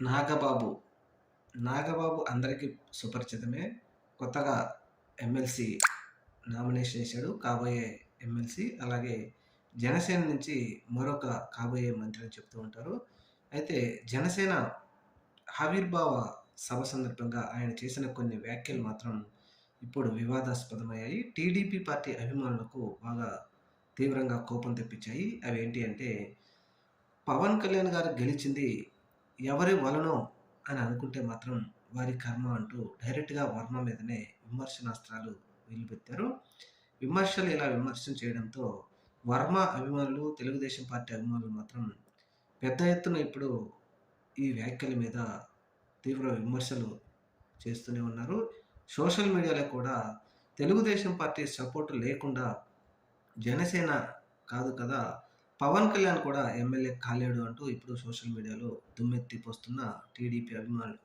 నాగబాబు. నాగబాబు అందరికీ సుపరిచితమే. కొత్తగా MLC nomination ఏశాడు. కాబోయే ఎమ్మెల్సీ. అలాగే జనసేన నుంచి మరొక కాబోయే మంత్రి అని చెప్తూ ఉంటారు. అయితే జనసేన ఆవిర్భావ సభ సందర్భంగా ఆయన చేసిన కొన్ని వ్యాఖ్యలు మాత్రం ఇప్పుడు వివాదాస్పదమయ్యాయి. టీడీపీ పార్టీ అభిమానులకు బాగా తీవ్రంగా కోపం తెప్పించాయి. అవేంటి అంటే, పవన్ కళ్యాణ్ గారు గెలిచింది ఎవరి వలనో అని అనుకుంటే మాత్రం వారి కర్మ అంటూ డైరెక్ట్‌గా వర్మ మీదనే విమర్శనాస్త్రాలు వెల్లువెత్తారు. ఇలా విమర్శలు చేయడంతో వర్మ అభిమానులు, తెలుగుదేశం పార్టీ అభిమానులు మాత్రం పెద్ద ఎత్తున ఇప్పుడు ఈ వ్యాఖ్యల మీద తీవ్ర విమర్శలు చేస్తూనే ఉన్నారు. సోషల్ మీడియాలో కూడా తెలుగుదేశం పార్టీ సపోర్ట్ లేకుండా జనసేన కాదు కదా! పవన్ కళ్యాణ్ కూడా ఎమ్మెల్యే కాలేడు అంటూ ఇప్పుడు సోషల్ మీడియాలో దుమ్మెత్తి పోస్తున్న టీడీపీ అభిమానులు.